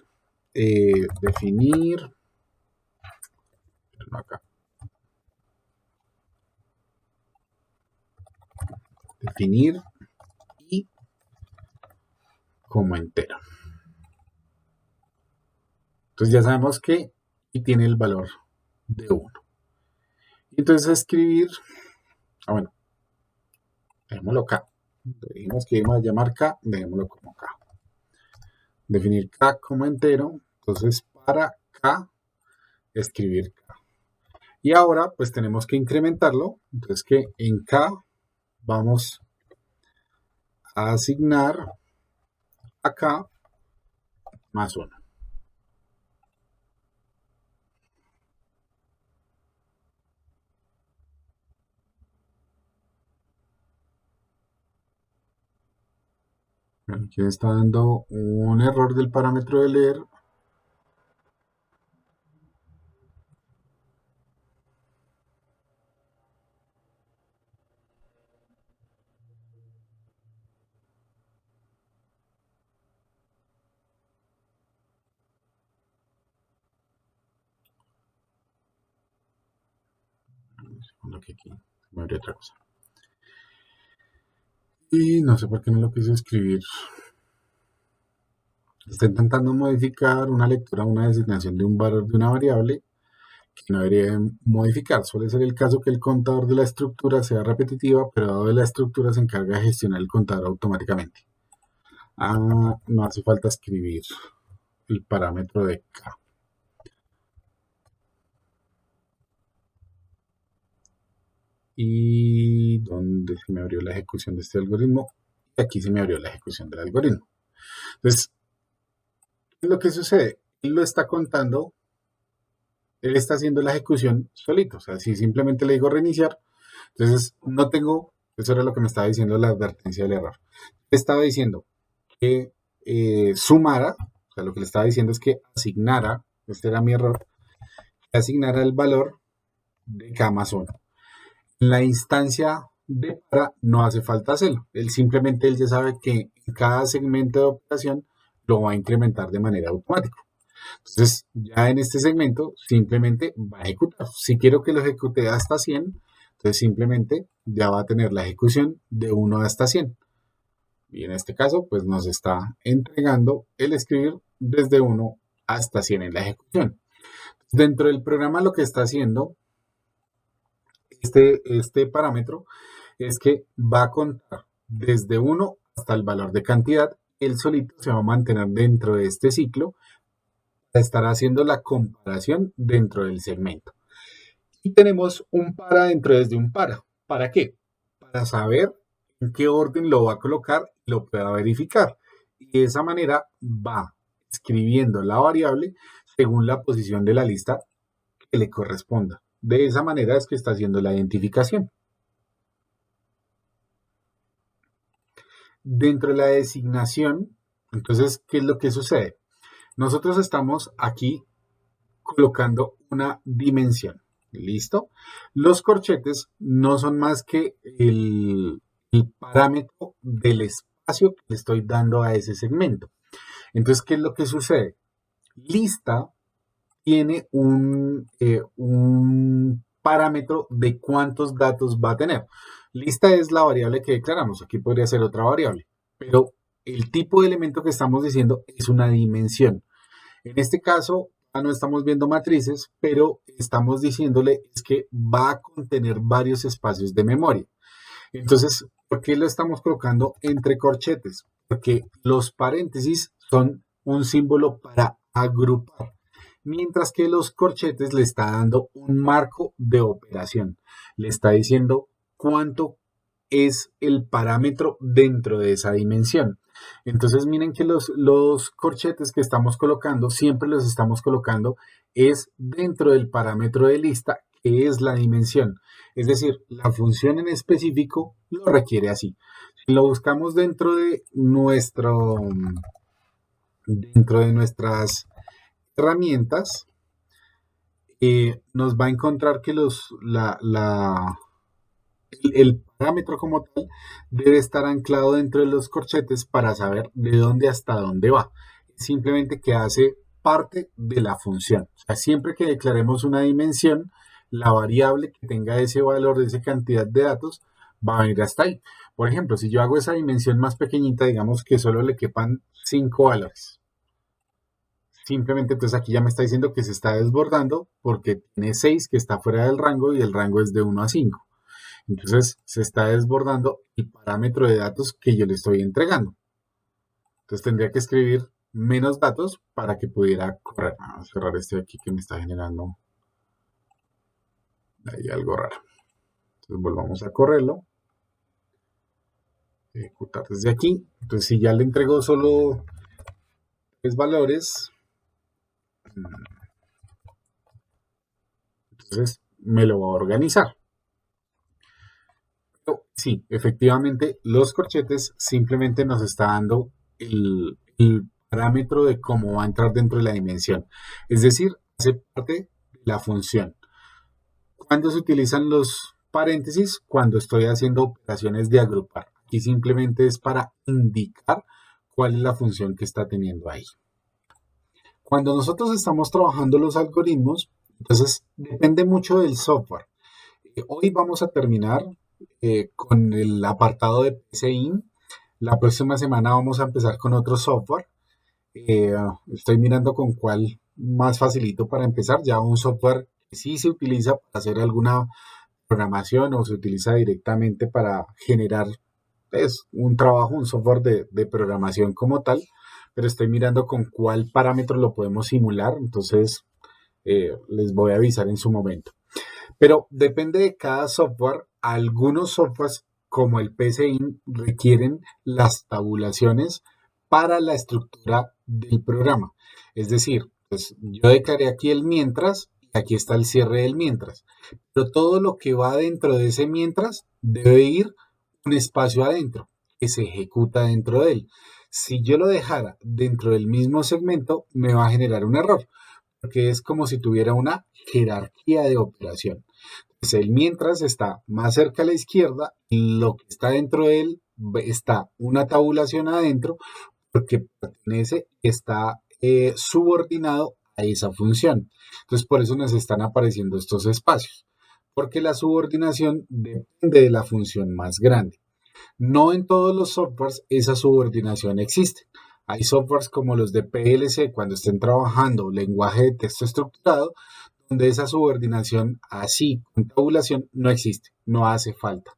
no acá, definir y como entero. Entonces ya sabemos que y tiene el valor de 1. Entonces escribir, bueno, dejémoslo acá. Dijimos que íbamos a llamar K, dejémoslo como K. Definir K como entero, entonces para K, escribir K. Y ahora pues tenemos que incrementarlo, entonces que en K vamos a asignar a K más 1. Aquí está dando un error del parámetro de leer. Aquí me abrió otra cosa. Y no sé por qué no lo quise escribir. Está intentando modificar una lectura, una designación de un valor de una variable que no debería modificar. Suele ser el caso que el contador de la estructura sea repetitiva, pero dado de la estructura se encarga de gestionar el contador automáticamente. No hace falta escribir el parámetro de K. Y donde se me abrió la ejecución de este algoritmo, aquí se me abrió la ejecución del algoritmo. Entonces, ¿qué es lo que sucede? Él lo está contando, él está haciendo la ejecución solito. O sea, si simplemente le digo reiniciar, entonces no tengo, eso era lo que me estaba diciendo la advertencia del error. Estaba diciendo que sumara, o sea, lo que le estaba diciendo es que asignara, este era mi error, que asignara el valor de K más 1. En la instancia de para no hace falta hacerlo. Él ya sabe que en cada segmento de operación lo va a incrementar de manera automática. Entonces, ya en este segmento simplemente va a ejecutar. Si quiero que lo ejecute hasta 100, entonces simplemente ya va a tener la ejecución de 1 hasta 100. Y en este caso, pues nos está entregando el escribir desde 1 hasta 100 en la ejecución. Dentro del programa lo que está haciendo este parámetro es que va a contar desde 1 hasta el valor de cantidad. Él solito se va a mantener dentro de este ciclo, estará haciendo la comparación dentro del segmento. Y tenemos un para dentro desde un para. ¿Para qué? Para saber en qué orden lo va a colocar y lo pueda verificar. Y de esa manera va escribiendo la variable según la posición de la lista que le corresponda. De esa manera es que está haciendo la identificación. Dentro de la designación, entonces, ¿qué es lo que sucede? Nosotros estamos aquí colocando una dimensión. ¿Listo? Los corchetes no son más que el parámetro del espacio que le estoy dando a ese segmento. Entonces, ¿qué es lo que sucede? Lista tiene un parámetro de cuántos datos va a tener. Lista es la variable que declaramos. Aquí podría ser otra variable. Pero el tipo de elemento que estamos diciendo es una dimensión. En este caso, no estamos viendo matrices, pero estamos diciéndole es que va a contener varios espacios de memoria. Entonces, ¿por qué lo estamos colocando entre corchetes? Porque los paréntesis son un símbolo para agrupar, mientras que los corchetes le está dando un marco de operación. Le está diciendo cuánto es el parámetro dentro de esa dimensión. Entonces miren que los corchetes que estamos colocando, siempre los estamos colocando es dentro del parámetro de lista, que es la dimensión. Es decir, la función en específico lo requiere así. Si lo buscamos dentro de nuestras herramientas, nos va a encontrar que el parámetro como tal debe estar anclado dentro de los corchetes para saber de dónde hasta dónde va. Simplemente que hace parte de la función. O sea, siempre que declaremos una dimensión, la variable que tenga ese valor de esa cantidad de datos va a venir hasta ahí. Por ejemplo, si yo hago esa dimensión más pequeñita, digamos que solo le quepan 5 valores. Simplemente entonces aquí ya me está diciendo que se está desbordando porque tiene 6 que está fuera del rango y el rango es de 1 a 5. Entonces se está desbordando el parámetro de datos que yo le estoy entregando. Entonces tendría que escribir menos datos para que pudiera correr. Vamos a cerrar este de aquí que me está generando ahí algo raro. Entonces volvamos a correrlo. Ejecutar desde aquí. Entonces si ya le entregó solo 3 valores, entonces me lo va a organizar. Sí, efectivamente, los corchetes simplemente nos está dando el parámetro de cómo va a entrar dentro de la dimensión. Es decir, hace parte de la función. ¿Cuándo se utilizan los paréntesis? Cuando estoy haciendo operaciones de agrupar. Aquí simplemente es para indicar cuál es la función que está teniendo ahí. Cuando nosotros estamos trabajando los algoritmos, entonces depende mucho del software. Hoy vamos a terminar con el apartado de PCIN. La próxima semana vamos a empezar con otro software. Estoy mirando con cuál más facilito para empezar. Ya un software que sí se utiliza para hacer alguna programación o se utiliza directamente para generar un trabajo, un software de programación como tal, pero estoy mirando con cuál parámetro lo podemos simular, entonces les voy a avisar en su momento. Pero depende de cada software. Algunos softwares como el PCIN requieren las tabulaciones para la estructura del programa. Es decir, pues yo declaré aquí el mientras y aquí está el cierre del mientras. Pero todo lo que va dentro de ese mientras debe ir un espacio adentro que se ejecuta dentro de él. Si yo lo dejara dentro del mismo segmento, me va a generar un error, porque es como si tuviera una jerarquía de operación. Pues el mientras está más cerca a la izquierda, lo que está dentro de él está una tabulación adentro, porque pertenece, está subordinado a esa función. Entonces, por eso nos están apareciendo estos espacios, porque la subordinación depende de la función más grande. No en todos los softwares esa subordinación existe. Hay softwares como los de PLC cuando estén trabajando lenguaje de texto estructurado, donde esa subordinación así con tabulación no existe, no hace falta.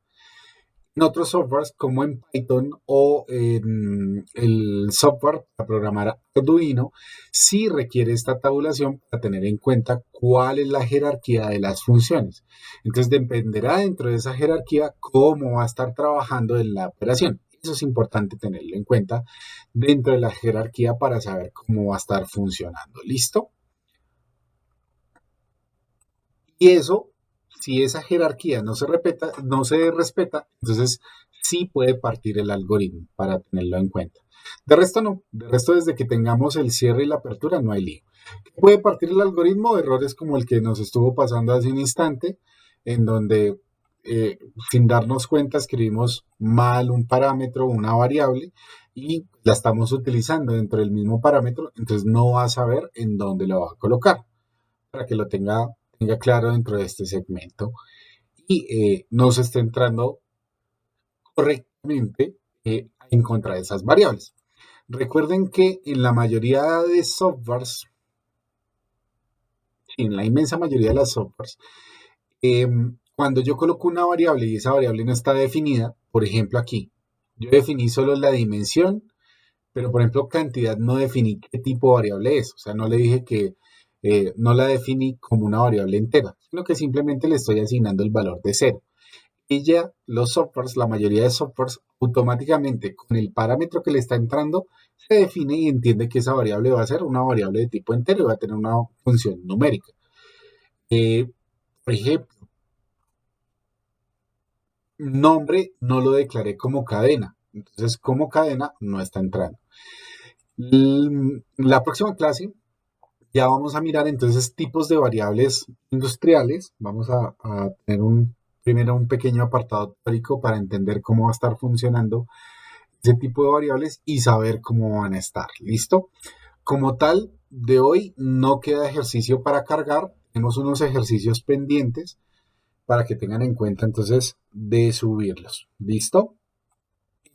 En otros softwares como en Python o en el software para programar Arduino, sí requiere esta tabulación para tener en cuenta cuál es la jerarquía de las funciones. Entonces dependerá dentro de esa jerarquía cómo va a estar trabajando en la operación. Eso es importante tenerlo en cuenta dentro de la jerarquía para saber cómo va a estar funcionando. ¿Listo? Y eso, si esa jerarquía no se respeta, entonces sí puede partir el algoritmo para tenerlo en cuenta. De resto no, de resto desde que tengamos el cierre y la apertura no hay lío. Puede partir el algoritmo de errores como el que nos estuvo pasando hace un instante, en donde sin darnos cuenta escribimos mal un parámetro, una variable, y la estamos utilizando dentro del mismo parámetro, entonces no va a saber en dónde lo va a colocar para que lo tenga claro dentro de este segmento y no se esté entrando correctamente en contra de esas variables. Recuerden que en la mayoría de softwares, en la inmensa mayoría de las softwares, cuando yo coloco una variable y esa variable no está definida, por ejemplo aquí, yo definí solo la dimensión, pero por ejemplo cantidad no definí qué tipo de variable es, o sea, no le dije que no la definí como una variable entera, sino que simplemente le estoy asignando el valor de 0. Y ya los softwares, la mayoría de softwares, automáticamente con el parámetro que le está entrando, se define y entiende que esa variable va a ser una variable de tipo entero y va a tener una función numérica. Por ejemplo, nombre no lo declaré como cadena, entonces como cadena no está entrando. La próxima clase ya vamos a mirar entonces tipos de variables industriales. Vamos a tener primero un pequeño apartado teórico para entender cómo va a estar funcionando ese tipo de variables y saber cómo van a estar. ¿Listo? Como tal, de hoy no queda ejercicio para cargar. Tenemos unos ejercicios pendientes para que tengan en cuenta entonces de subirlos. ¿Listo?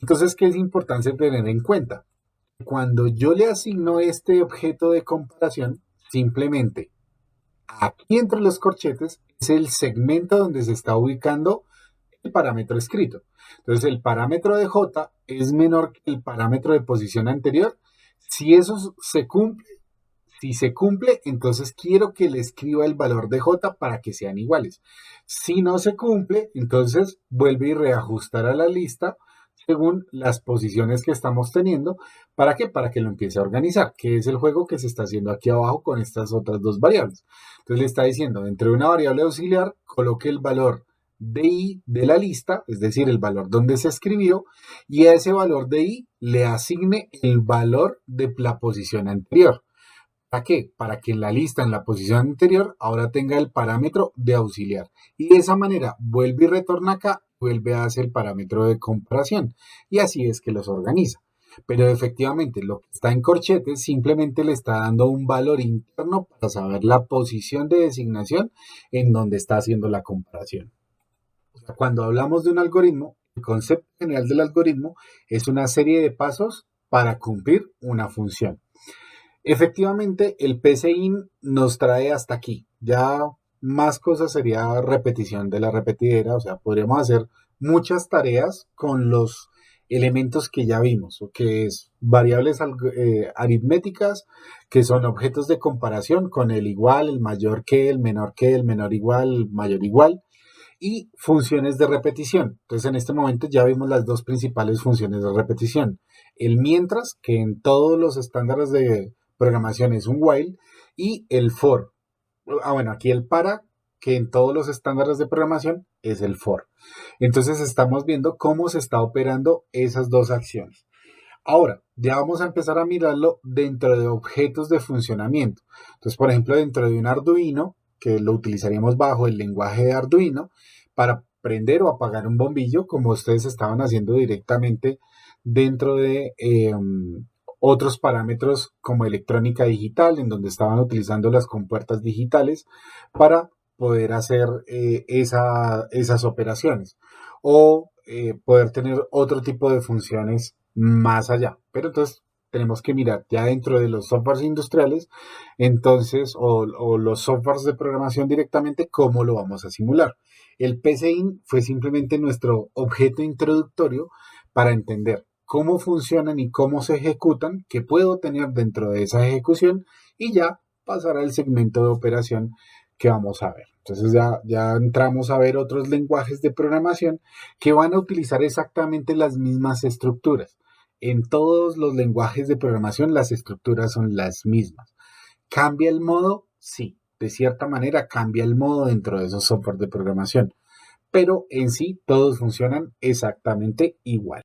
Entonces, ¿qué es importante tener en cuenta? Cuando yo le asigno este objeto de comparación, simplemente aquí entre los corchetes es el segmento donde se está ubicando el parámetro escrito. Entonces el parámetro de J es menor que el parámetro de posición anterior. Si eso se cumple, si se cumple, entonces quiero que le escriba el valor de J para que sean iguales. Si no se cumple, entonces vuelve y reajustará la lista según las posiciones que estamos teniendo. ¿Para qué? Para que lo empiece a organizar, que es el juego que se está haciendo aquí abajo con estas otras dos variables. Entonces le está diciendo, dentro de una variable auxiliar, coloque el valor de i de la lista, es decir, el valor donde se escribió, y a ese valor de i le asigne el valor de la posición anterior. ¿Para qué? Para que en la lista, en la posición anterior, ahora tenga el parámetro de auxiliar. Y de esa manera vuelve y retorna acá, vuelve a hacer el parámetro de comparación. Y así es que los organiza. Pero efectivamente, lo que está en corchetes simplemente le está dando un valor interno para saber la posición de designación en donde está haciendo la comparación. Cuando hablamos de un algoritmo, el concepto general del algoritmo es una serie de pasos para cumplir una función. Efectivamente, el PCIN nos trae hasta aquí. Ya más cosas sería repetición de la repetidera, o sea, podríamos hacer muchas tareas con los elementos que ya vimos, o que es variables aritméticas, que son objetos de comparación con el igual, el mayor que, el menor igual, el mayor igual, y funciones de repetición. Entonces, en este momento ya vimos las dos principales funciones de repetición. El mientras, que en todos los estándares de programación es un while, y el for. Bueno, aquí el para, que en todos los estándares de programación es el for. Entonces, estamos viendo cómo se está operando esas dos acciones. Ahora, ya vamos a empezar a mirarlo dentro de objetos de funcionamiento. Entonces, por ejemplo, dentro de un Arduino, que lo utilizaríamos bajo el lenguaje de Arduino, para prender o apagar un bombillo, como ustedes estaban haciendo directamente dentro de otros parámetros como electrónica digital, en donde estaban utilizando las compuertas digitales para poder hacer esas operaciones o poder tener otro tipo de funciones más allá. Pero entonces tenemos que mirar ya dentro de los softwares industriales, entonces, o los softwares de programación directamente, cómo lo vamos a simular. El PCIN fue simplemente nuestro objeto introductorio para entender cómo funcionan y cómo se ejecutan, qué puedo tener dentro de esa ejecución y ya pasar al segmento de operación que vamos a ver. Entonces ya entramos a ver otros lenguajes de programación que van a utilizar exactamente las mismas estructuras. En todos los lenguajes de programación las estructuras son las mismas. ¿Cambia el modo? Sí, de cierta manera cambia el modo dentro de esos software de programación, pero en sí todos funcionan exactamente igual.